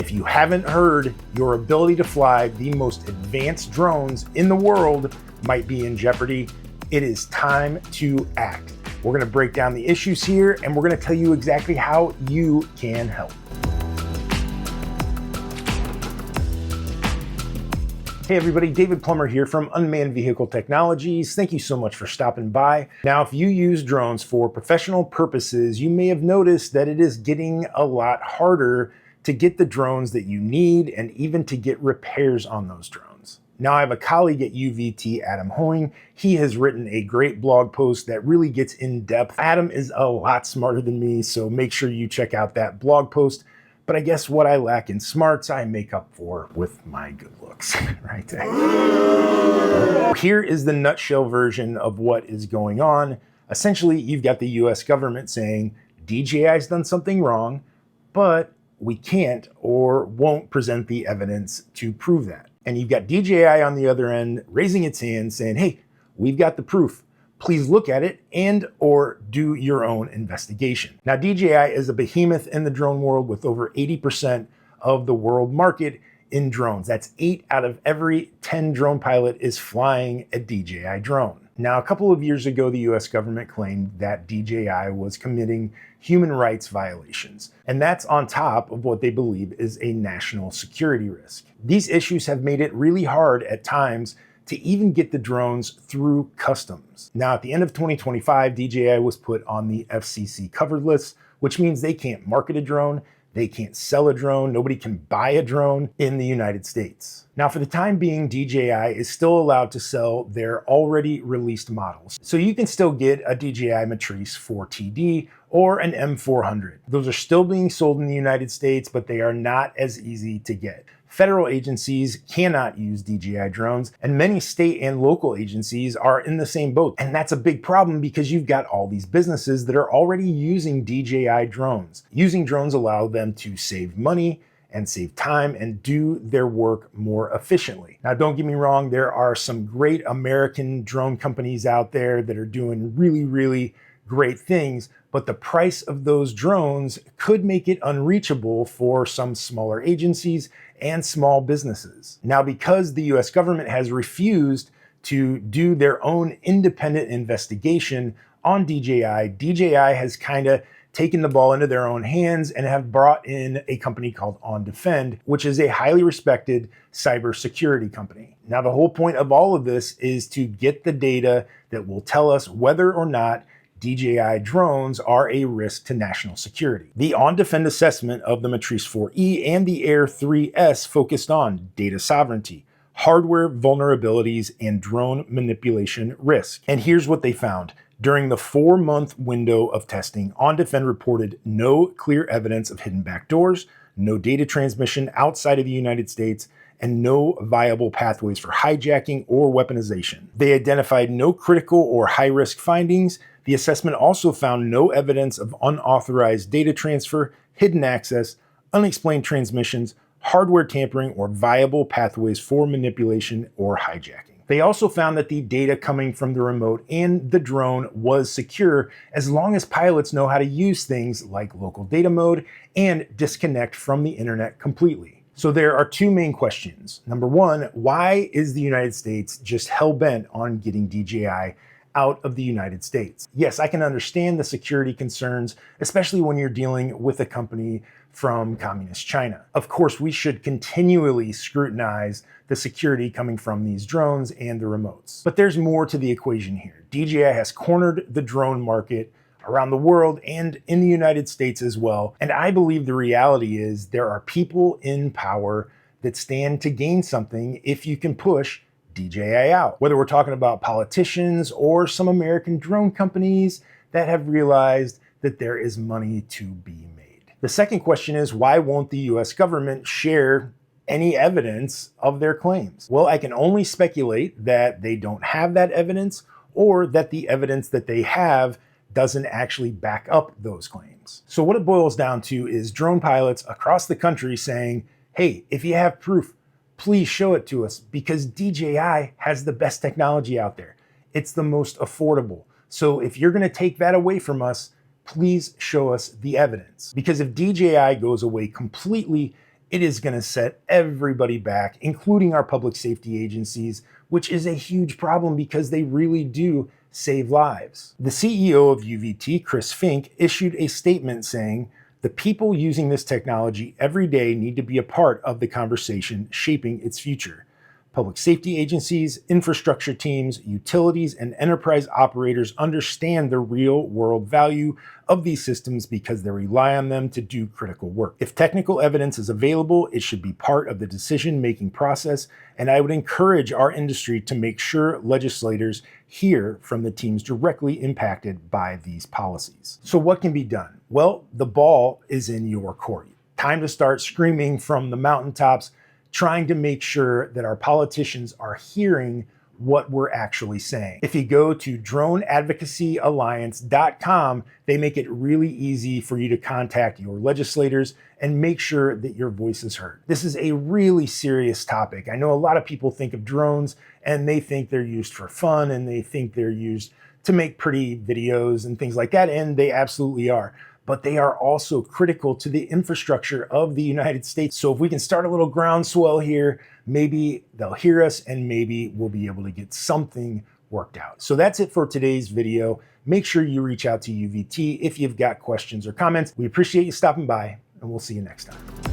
If you haven't heard, your ability to fly the most advanced drones in the world might be in jeopardy. It is time to act. We're going to break down the issues here, and we're going to tell you exactly how you can help. Hey everybody, David Plummer here from Unmanned Vehicle Technologies. Thank you so much for stopping by. Now, if you use drones for professional purposes, you may have noticed that it is getting a lot harder to get the drones that you need and even to get repairs on those drones. Now, I have a colleague at UVT, Adam Hoying. He has written a great blog post that really gets in depth. Adam is a lot smarter than me, so make sure you check out that blog post. But I guess what I lack in smarts, I make up for with my good looks, right? Here is the nutshell version of what is going on. Essentially, you've got the US government saying DJI's done something wrong, but we can't or won't present the evidence to prove that. And you've got DJI on the other end raising its hand saying, hey, we've got the proof. Please look at it and or do your own investigation. Now, DJI is a behemoth in the drone world with over 80% of the world market in drones. That's 8 out of every 10 drone pilot is flying a DJI drone. Now, a couple of years ago, the US government claimed that DJI was committing human rights violations. And that's on top of what they believe is a national security risk. These issues have made it really hard at times to even get the drones through customs. Now, at the end of 2025, DJI was put on the FCC covered list, which means they can't market a drone, they can't sell a drone, nobody can buy a drone in the United States. Now, for the time being, DJI is still allowed to sell their already released models. So you can still get a DJI Matrice 4TD or an M400. Those are still being sold in the United States, but they are not as easy to get. Federal agencies cannot use DJI drones, and many state and local agencies are in the same boat. And that's a big problem because you've got all these businesses that are already using DJI drones. Using drones allow them to save money and save time and do their work more efficiently. Now, don't get me wrong, there are some great American drone companies out there that are doing really great things, but the price of those drones could make it unreachable for some smaller agencies and small businesses. Now, because the US government has refused to do their own independent investigation on DJI has kind of taken the ball into their own hands and have brought in a company called OnDefend, which is a highly respected cybersecurity company. Now, the whole point of all of this is to get the data that will tell us whether or not DJI drones are a risk to national security. The OnDefend assessment of the Matrice 4E and the Air 3S focused on data sovereignty, hardware vulnerabilities, and drone manipulation risk. And here's what they found. During the 4-month window of testing, OnDefend reported no clear evidence of hidden backdoors, no data transmission outside of the United States, and no viable pathways for hijacking or weaponization. They identified no critical or high-risk findings. The assessment also found no evidence of unauthorized data transfer, hidden access, unexplained transmissions, hardware tampering, or viable pathways for manipulation or hijacking. They also found that the data coming from the remote and the drone was secure as long as pilots know how to use things like local data mode and disconnect from the internet completely. So there are two main questions. Number one, why is the United States just hell-bent on getting DJI out of the United States? Yes, I can understand the security concerns, especially when you're dealing with a company from communist China. Of course, we should continually scrutinize the security coming from these drones and the remotes. But there's more to the equation here. DJI has cornered the drone market around the world and in the United States as well. And I believe the reality is there are people in power that stand to gain something if you can push DJI out. Whether we're talking about politicians or some American drone companies that have realized that there is money to be made. The second question is, why won't the US government share any evidence of their claims? Well, I can only speculate that they don't have that evidence or that the evidence that they have doesn't actually back up those claims. So what it boils down to is drone pilots across the country saying, hey, if you have proof, please show it to us because DJI has the best technology out there. It's the most affordable. So if you're going to take that away from us, please show us the evidence. Because if DJI goes away completely, it is going to set everybody back, including our public safety agencies, which is a huge problem because they really do save lives. The CEO of UVT, Chris Fink, issued a statement saying, "The people using this technology every day need to be a part of the conversation shaping its future. Public safety agencies, infrastructure teams, utilities, and enterprise operators understand the real-world value of these systems because they rely on them to do critical work. If technical evidence is available, it should be part of the decision-making process, and I would encourage our industry to make sure legislators hear from the teams directly impacted by these policies." So what can be done? Well, the ball is in your court. Time to start screaming from the mountaintops, trying to make sure that our politicians are hearing what we're actually saying. If you go to droneadvocacyalliance.com, they make it really easy for you to contact your legislators and make sure that your voice is heard. This is a really serious topic. I know a lot of people think of drones and they think they're used for fun and they think they're used to make pretty videos and things like that, and they absolutely are. But they are also critical to the infrastructure of the United States. So if we can start a little groundswell here, maybe they'll hear us and maybe we'll be able to get something worked out. So that's it for today's video. Make sure you reach out to UVT if you've got questions or comments. We appreciate you stopping by, and we'll see you next time.